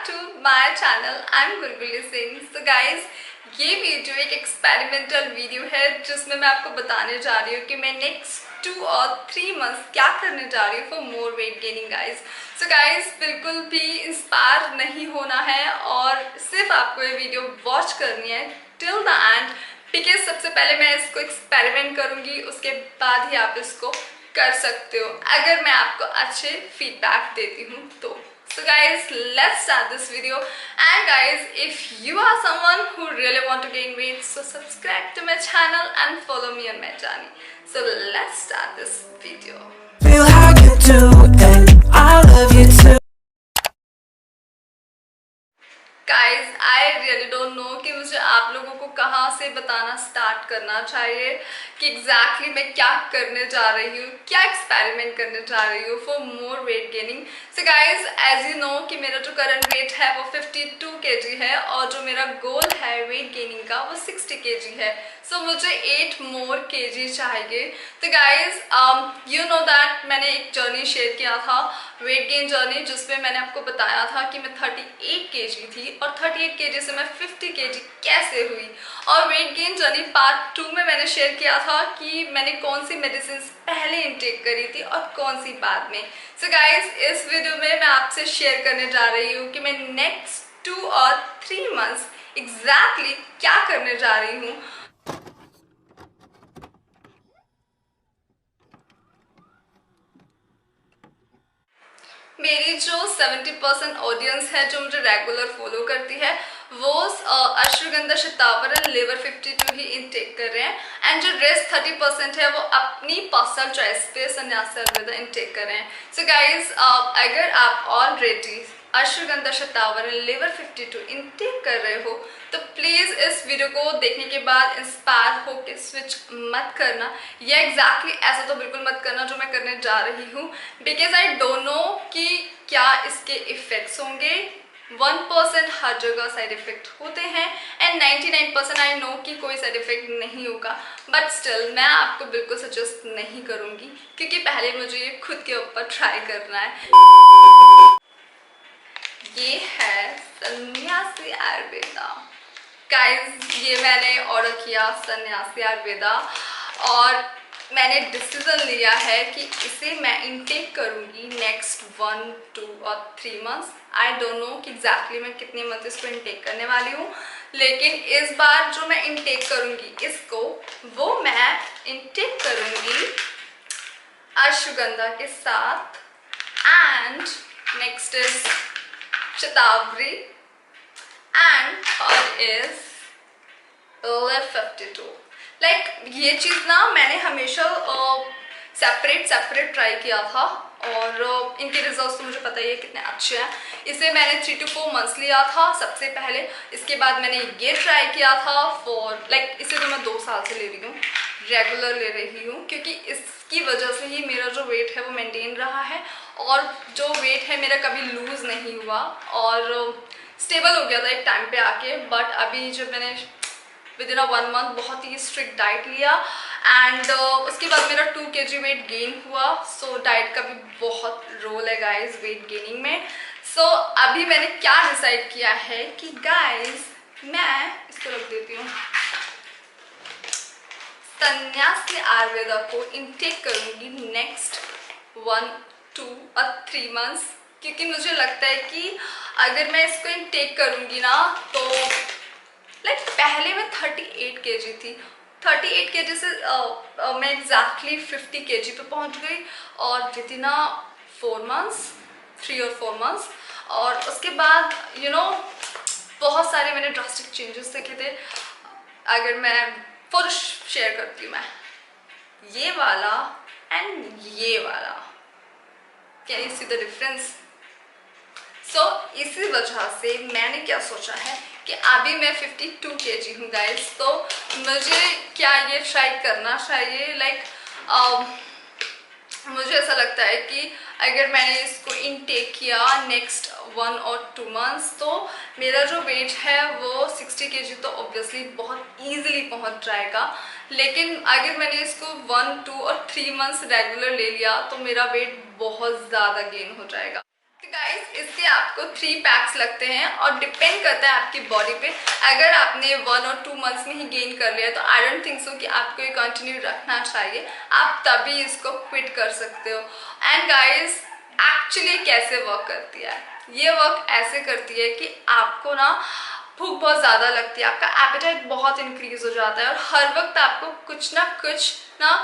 Back to my channel. I am Gulguli Singh. So guys, ये video एक experimental video है जिसमें मैं आपको बताने जा रही हूँ कि मैं नेक्स्ट 2 और 3 मंथ्स क्या करने जा रही हूँ for more weight gaining guys. So guys, बिल्कुल भी इंस्पायर नहीं होना है और सिर्फ आपको ये वीडियो वॉच करनी है टिल द एंड, बिकॉज सबसे पहले मैं इसको एक्सपेरिमेंट करूँगी, उसके बाद ही आप इसको कर सकते हो अगर मैं आपको अच्छे फीडबैक देती हूँ तो। So guys, let's start this video. And guys, if you are someone who really want to gain weight, so subscribe to my channel and follow me on my journey. So let's start this video. Feel how you do and I love you too. Guys, I really don't know कि मुझे आप लोगों को कहाँ से बताना start करना चाहिए कि एग्जैक्टली मैं क्या करने जा रही हूँ, क्या एक्सपेरिमेंट करने जा रही हूँ for more weight gaining. So guys, as you know कि मेरा जो करंट वेट है वो 52 kg है और जो मेरा गोल है वेट गेनिंग का वो 60 kg है। सो मुझे 8 मोर kg चाहिए। तो गाइज, यू नो दैट मैंने एक जर्नी शेयर किया था, वेट गेन जर्नी, जिसमें मैंने आपको बताया था कि मैं 38 kg थी और 38 kg से मैं 50 kg कैसे हुई। और वेट गेन जर्नी पार्ट 2 में मैंने शेयर किया था कि मैंने कौन सी मेडिसिन पहले इनटेक करी थी और कौन सी बाद में। सो गाइज, इस वीडियो में मैं आपसे शेयर करने जा रही हूँ कि मैं नेक्स्ट 2 और 3 मंथ्स एग्जैक्टली क्या करने जा रही हूँ। मेरी जो 70% ऑडियंस है जो मुझे रेगुलर फॉलो करती है वो अश्वगंधा शतावरण लिवर 52 ही इनटेक कर रहे हैं एंड जो रेस्ट 30% है वो अपनी पर्सनल चॉइस पे सन्यासी आयुर्वेदा इनटेक कर रहे हैं। सो गाइज, अगर आप ऑलरेडी अश्वगंधा शतावरण लिवर 52 इनटेक कर रहे हो तो प्लीज़ इस वीडियो को देखने के बाद इंस्पायर हो के स्विच मत करना, या एग्जैक्टली ऐसा तो बिल्कुल मत करना जो मैं करने जा रही हूँ, बिकॉज आई डोंट नो कि क्या इसके इफ़ेक्ट्स होंगे। 1% हर जगह साइड इफेक्ट होते हैं एंड 99% आई नो कि कोई साइड इफेक्ट नहीं होगा, बट स्टिल मैं आपको बिल्कुल सजेस्ट नहीं करूँगी क्योंकि पहले मुझे ये खुद के ऊपर ट्राई करना है। ये है सन्यासी आयुर्वेदा गाइज, ये मैंने ऑर्डर किया सन्यासी आयुर्वेदा और मैंने डिसीजन लिया है कि इसे मैं इनटेक करूँगी नेक्स्ट 1, 2 और 3 मंथ्स। आई डोंट नो कि एग्जैक्टली मैं कितने मंथ इसको इनटेक करने वाली हूँ, लेकिन इस बार जो मैं इनटेक करूँगी इसको वो मैं इनटेक करूँगी अश्वगंधा के साथ and next is shatavari and third is liver 52। Like ये चीज़ ना मैंने हमेशा सेपरेट ट्राई किया था और इनके रिजल्ट्स तो मुझे पता ही है कितने अच्छे हैं। इसे मैंने 3 to 4 मंथ्स लिया था सबसे पहले, इसके बाद मैंने ये ट्राई किया था फॉर लाइक इसे तो मैं 2 साल से ले रही हूँ, रेगुलर ले रही हूँ क्योंकि इसकी वजह से ही मेरा जो वेट है वो मेंटेन रहा है और जो वेट है मेरा कभी लूज़ नहीं हुआ और स्टेबल हो गया था एक टाइम पे आके। बट अभी जब मैंने विद इन 1 मंथ बहुत ही स्ट्रिक्ट डाइट लिया एंड उसके बाद मेरा 2 kg वेट गेन हुआ। सो डाइट का भी बहुत रोल है गाइज वेट गेनिंग में। सो अभी मैंने क्या डिसाइड किया है कि गाइज मैं इसको रख देती हूँ, सन्यासी आयुर्वेदा को इनटेक करूँगी नेक्स्ट 1, 2 और 3 मंथ्स क्योंकि मुझे लगता है कि अगर मैं इसको इनटेक करूँगी ना तो लाइक पहले मैं 38 kg थी, 38 kg से मैं एग्जैक्टली 50 kg पे पहुँच गई और विद इन 4 मंथ्स 3 और 4 मंथ्स और उसके बाद यू नो बहुत सारे मैंने ड्रास्टिक चेंजेस देखे थे। अगर मैं फॉर शेयर करती हूँ, मैं ये वाला एंड ये वाला, can you see the difference. So इसी वजह से मैंने क्या सोचा है कि अभी मैं 52 kg हूँ गाइज, तो मुझे क्या ये ट्राई करना चाहिए। लाइक मुझे ऐसा लगता है कि अगर मैंने इसको इनटेक किया नेक्स्ट 1 और 2 मंथ्स तो मेरा जो वेट है वो 60 kg तो ऑब्वियसली बहुत ईजिली पहुंच जाएगा, लेकिन अगर मैंने इसको 1, 2 और 3 मंथ्स रेगुलर ले लिया तो मेरा वेट बहुत ज़्यादा गेन हो जाएगा। गाइस इसके आपको 3 पैक्स लगते हैं और डिपेंड करता है आपकी बॉडी पे। अगर आपने 1 और 2 मंथ्स में ही गेन कर लिया तो आई डोंट थिंक सो कि आपको ये कंटिन्यू रखना चाहिए, आप तभी इसको क्विट कर सकते हो। एंड गाइस एक्चुअली कैसे वर्क करती है, ये वर्क ऐसे करती है कि आपको ना भूख बहुत ज़्यादा लगती है, आपका एपेटाइट बहुत इंक्रीज हो जाता है और हर वक्त आपको कुछ ना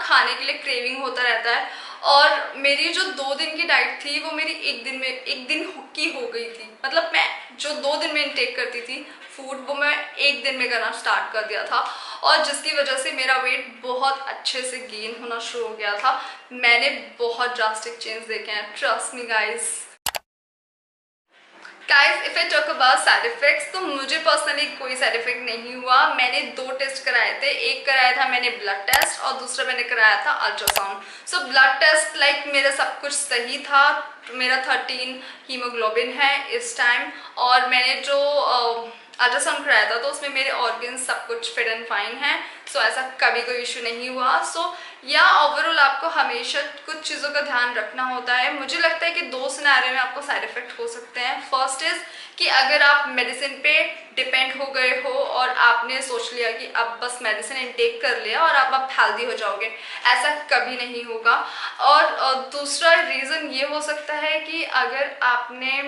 खाने के लिए क्रेविंग होता रहता है। और मेरी जो 2 दिन की डाइट थी वो मेरी एक दिन की हो गई थी। मतलब मैं जो 2 दिन में इनटेक करती थी फूड वो मैं 1 दिन में करना स्टार्ट कर दिया था और जिसकी वजह से मेरा वेट बहुत अच्छे से गेन होना शुरू हो गया था। मैंने बहुत ड्रास्टिक चेंज देखे हैं, trust me guys. Guys if I talk about side effects तो मुझे पर्सनली कोई साइड इफेक्ट नहीं हुआ। मैंने 2 टेस्ट कराए थे, एक कराया था मैंने ब्लड टेस्ट और दूसरा मैंने कराया था ultrasound. So blood taste like मेरा सब कुछ सही था, मेरा 13 हीमोग्लोबिन है इस टाइम और मैंने जो अल्ट्रासाउंड कराया था तो उसमें मेरे ऑर्गन्स सब कुछ फिट एंड फाइन है। सो ऐसा कभी कोई इशू नहीं हुआ। सो या ओवरऑल आपको हमेशा कुछ चीज़ों का ध्यान रखना होता है। मुझे लगता है कि 2 सिनेरियो में आपको साइड इफेक्ट हो सकते हैं। फर्स्ट इज कि अगर आप मेडिसिन पे डिपेंड हो गए हो और आपने सोच लिया कि अब बस मेडिसिन इनटेक कर लिया और अब आप हेल्दी हो जाओगे, ऐसा कभी नहीं होगा। और दूसरा रीज़न ये हो सकता है कि अगर आपने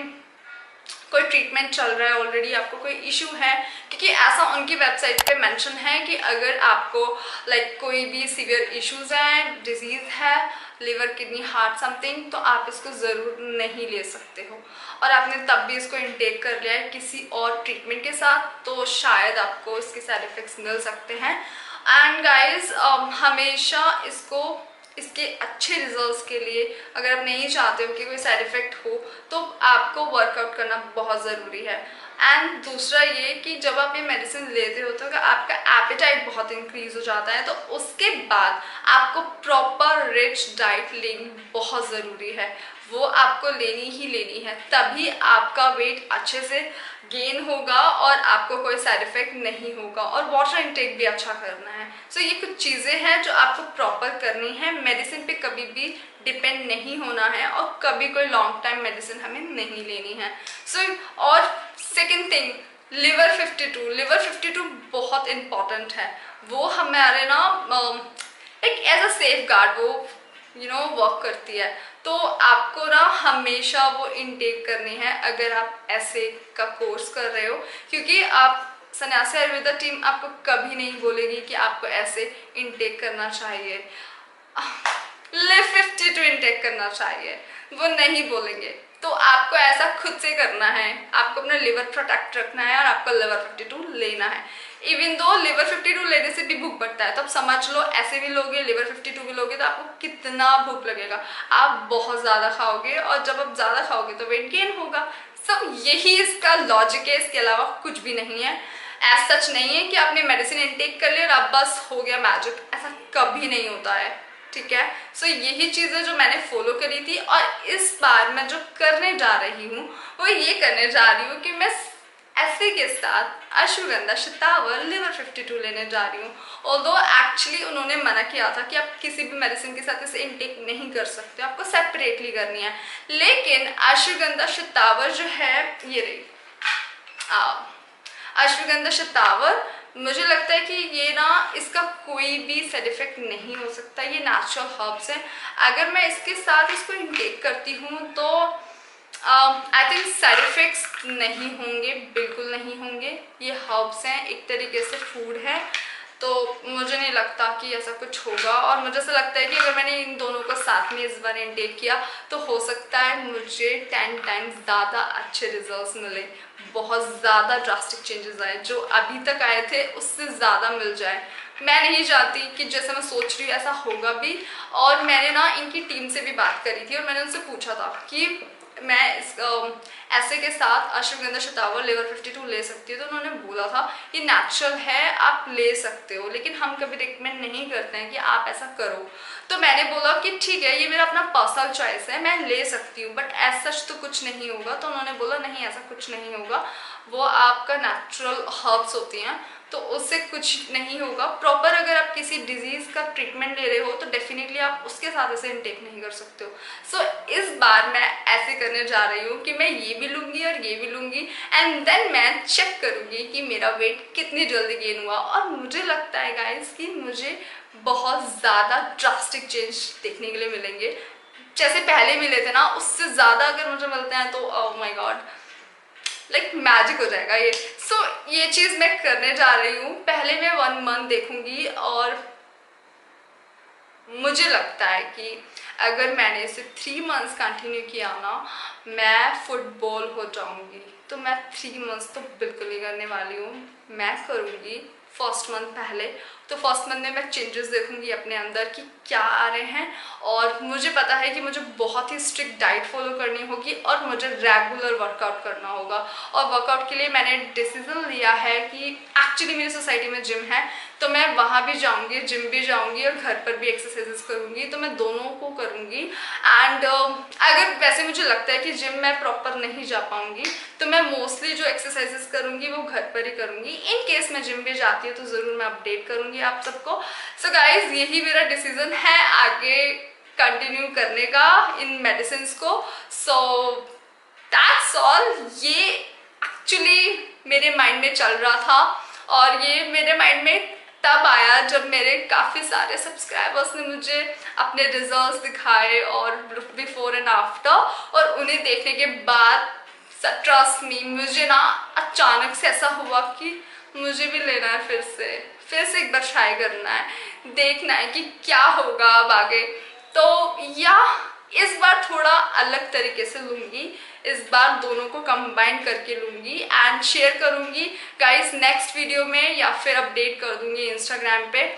कोई ट्रीटमेंट चल रहा है ऑलरेडी, आपको कोई इशू है, क्योंकि ऐसा उनकी वेबसाइट पे मेंशन है कि अगर आपको लाइक कोई भी सीवियर इश्यूज हैं, डिजीज़ है, लिवर किडनी हार्ट समथिंग, तो आप इसको ज़रूर नहीं ले सकते हो और आपने तब भी इसको इनटेक कर लिया है किसी और ट्रीटमेंट के साथ तो शायद आपको इसके साइड इफ़ेक्ट्स मिल सकते हैं। एंड गाइज हमेशा इसके अच्छे रिजल्ट्स के लिए अगर आप नहीं चाहते हो कि कोई साइड इफ़ेक्ट हो तो आपको वर्कआउट करना बहुत ज़रूरी है। एंड दूसरा ये कि जब आप ये मेडिसिन लेते हो तो आपका एपेटाइट बहुत इंक्रीज हो जाता है, तो उसके बाद आपको प्रॉपर रिच डाइट लेनी बहुत ज़रूरी है। वो आपको लेनी ही लेनी है, तभी आपका वेट अच्छे से गेन होगा और आपको कोई साइड इफेक्ट नहीं होगा। और वाटर इनटेक भी अच्छा करना है। सो ये कुछ चीज़ें हैं जो आपको प्रॉपर करनी है। मेडिसिन पे कभी भी डिपेंड नहीं होना है और कभी कोई लॉन्ग टाइम मेडिसिन हमें नहीं लेनी है। और सेकेंड थिंग, लिवर 52 बहुत इम्पॉर्टेंट है। वो हमारे ना एक एज अ सेफ गार्ड वो वर्क करती है, तो आपको ना हमेशा वो इनटेक करनी है अगर आप ऐसे का कोर्स कर रहे हो, क्योंकि आप सन्यासी आयुर्वेदा टीम आपको कभी नहीं बोलेगी कि आपको ऐसे इनटेक करना चाहिए, लिव 52 इनटेक करना चाहिए, वो नहीं बोलेंगे। तो आपको ऐसा खुद से करना है, आपको अपना लिवर प्रोटेक्ट रखना है और आपको लिवर 52 लेना है। इवन दो लिवर 52 लेने से भी भूख बढ़ता है, तो आप समझ लो ऐसे भी लोगे लिवर 52 भी लोगे तो आपको कितना भूख लगेगा, आप बहुत ज़्यादा खाओगे और जब आप ज़्यादा खाओगे तो वेट गेन होगा। सब यही इसका लॉजिक है, इसके अलावा कुछ भी नहीं है। ऐसा सच नहीं है कि आपने मेडिसिन इनटेक कर लिया और अब बस हो गया मैजिक, ऐसा कभी नहीं होता है। ठीक है, सो यही चीज़ें जो मैंने फॉलो करी थी और इस बार मैं जो करने जा रही हूँ वो ये करने जा रही हूँ कि मैं ऐसे के साथ अश्वगंधा शतावर लिवर 52 लेने जा रही हूँ। ऑल्दो एक्चुअली उन्होंने मना किया था कि आप किसी भी मेडिसिन के साथ इसे इनटेक नहीं कर सकते, आपको सेपरेटली करनी है, लेकिन अश्वगंधा शतावर जो है ये रही अश्वगंधा शतावर, मुझे लगता है कि ये ना इसका कोई भी साइड इफेक्ट नहीं हो सकता। ये नेचुरल हर्ब्स हैं, अगर मैं इसके साथ इसको इनटेक करती हूँ तो आई थिंक साइड इफेक्ट्स नहीं होंगे, बिल्कुल नहीं होंगे। ये हर्ब्स हैं, एक तरीके से फूड है, तो मुझे नहीं लगता कि ऐसा कुछ होगा। और मुझे ऐसा लगता है कि अगर मैंने इन दोनों को साथ में इस बार इनटेक किया तो हो सकता है मुझे 10 टाइम्स ज़्यादा अच्छे रिजल्ट्स मिले, बहुत ज़्यादा ड्रास्टिक चेंजेस आए, जो अभी तक आए थे उससे ज़्यादा मिल जाए। मैं नहीं चाहती कि जैसे मैं सोच रही हूँ ऐसा होगा भी। और मैंने ना इनकी टीम से भी बात करी थी और मैंने उनसे पूछा था कि मैं इस ऐसे के साथ अश्वगंधा शतावर लिवर 52 ले सकती हूँ, तो उन्होंने बोला था ये नेचुरल है, आप ले सकते हो, लेकिन हम कभी रिकमेंड नहीं करते हैं कि आप ऐसा करो। तो मैंने बोला कि ठीक है, ये मेरा अपना पर्सनल चॉइस है, मैं ले सकती हूँ, बट ऐसा सच तो कुछ नहीं होगा। तो उन्होंने बोला नहीं ऐसा कुछ नहीं होगा, वो आपका नेचुरल हर्ब्स होती हैं तो उससे कुछ नहीं होगा। प्रॉपर अगर आप किसी डिजीज़ का ट्रीटमेंट ले रहे हो तो डेफिनेटली आप उसके साथ ऐसे इनटेक नहीं कर सकते हो। सो इस बार मैं ऐसे करने जा रही हूँ कि मैं ये भी लूँगी और ये भी लूँगी, एंड देन मैं चेक करूँगी कि मेरा वेट कितनी जल्दी गेन हुआ। और मुझे लगता है गाइस कि मुझे बहुत ज़्यादा ड्रास्टिक चेंज देखने के लिए मिलेंगे। जैसे पहले मिले थे ना, उससे ज़्यादा अगर मुझे मिलते हैं तो oh my God, like magic हो जाएगा ये। सो ये चीज़ मैं करने जा रही हूँ। पहले मैं 1 मंथ देखूंगी और मुझे लगता है कि अगर मैंने इसे 3 मंथ्स कंटिन्यू किया ना, मैं फुटबॉल हो जाऊंगी। तो मैं 3 मंथ्स तो बिल्कुल ही करने वाली हूँ। मैं करूँगी फर्स्ट मंथ पहले, तो फर्स्ट मंथ में मैं चेंजेस देखूंगी अपने अंदर कि क्या आ रहे हैं। और मुझे पता है कि मुझे बहुत ही स्ट्रिक्ट डाइट फॉलो करनी होगी और मुझे रेगुलर वर्कआउट करना होगा। और वर्कआउट के लिए मैंने डिसीजन लिया है कि एक्चुअली मेरी सोसाइटी में जिम है, तो मैं वहाँ भी जाऊँगी, जिम भी जाऊँगी और घर पर भी एक्सरसाइजेस करूँगी। तो मैं दोनों को करूँगी। एंड अगर वैसे मुझे लगता है कि जिम मैं प्रॉपर नहीं जा पाऊँगी, तो मैं मोस्टली जो एक्सरसाइजेस करूँगी वो घर पर ही करूँगी। इन केस मैं जिम भी जाती हूँ तो ज़रूर मैं अपडेट करूँगी आप सबको। सो गाइज, यही मेरा डिसीजन है आगे कंटिन्यू करने का इन मेडिसिन को। सो दैट्स ऑल। ये एक्चुअली मेरे माइंड में चल रहा था और ये मेरे माइंड में तब आया जब मेरे काफ़ी सारे सब्सक्राइबर्स ने मुझे अपने रिजल्ट्स दिखाए और बिफोर एंड आफ्टर, और उन्हें देखने के बाद ट्रस्ट मी, मुझे ना अचानक से ऐसा हुआ कि मुझे भी लेना है, फिर से एक बार ट्राई करना है, देखना है कि क्या होगा अब आगे। तो या इस बार थोड़ा अलग तरीके से लूँगी, इस बार दोनों को कंबाइन करके लूँगी एंड शेयर करूँगी गाइस नेक्स्ट वीडियो में, या फिर अपडेट कर दूँगी इंस्टाग्राम पे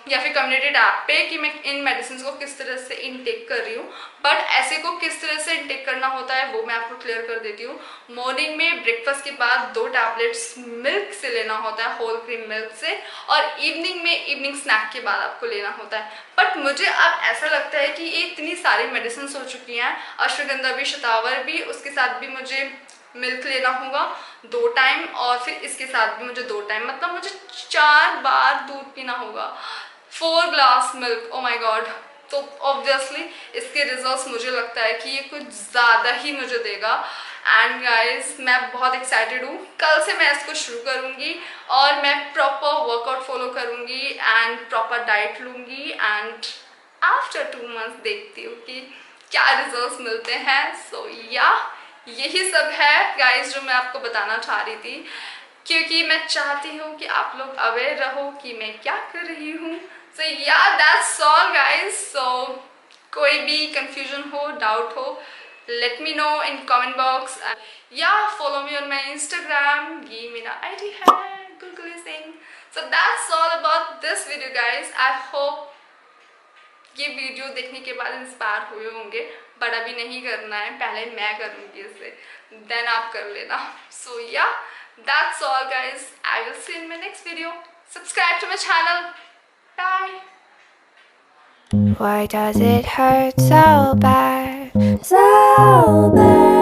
या फिर कम्युनिटी टैब पे कि मैं इन मेडिसिन को किस तरह से इनटेक कर रही हूँ। बट ऐसे को किस तरह से इनटेक करना होता है वो मैं आपको क्लियर कर देती हूँ। मॉर्निंग में ब्रेकफास्ट के बाद 2 टैबलेट्स मिल्क से लेना होता है, होल क्रीम मिल्क से, और इवनिंग में इवनिंग स्नैक के बाद आपको लेना होता है। बट मुझे अब ऐसा लगता है कि ये इतनी सारी मेडिसिन हो चुकी हैं, अश्वगंधा भी, शतावर भी, उसके साथ भी मुझे मिल्क लेना होगा 2 टाइम, और फिर इसके साथ भी मुझे 2 टाइम, मतलब मुझे 4 बार दूध पीना होगा, 4 glass milk. Oh my God. तो ऑब्वियसली इसके रिजल्ट्स मुझे लगता है कि ये कुछ ज़्यादा ही मुझे देगा। एंड गाइस, मैं बहुत एक्साइटेड हूँ। कल से मैं इसको शुरू करूँगी और मैं प्रॉपर वर्कआउट फॉलो करूँगी एंड प्रॉपर डाइट लूँगी, एंड आफ्टर 2 मंथ्स देखती हूँ कि क्या रिजल्ट्स मिलते हैं। सो या यही सब है गाइस जो मैं आपको बताना चाह रही थी, क्योंकि मैं चाहती हूँ कि आप लोग अवेयर रहो कि मैं क्या कर रही हूँ। सो या दैट्स ऑल गाइस। सो कोई भी कंफ्यूजन हो, डाउट हो, let me know in comment box, या follow me on my Instagram, ये मेरा आईडी है Gulguli Singh. So that's all about this video guys. I hope ये वीडियो देखने के बाद इंस्पायर हुए होंगे, बट अभी नहीं करना है, पहले मैं करूँगी इसे, देन आप कर लेना। So yeah that's all guys, I will see in my next video. Subscribe to my channel. Bye. Why does it hurt so bad? So bad.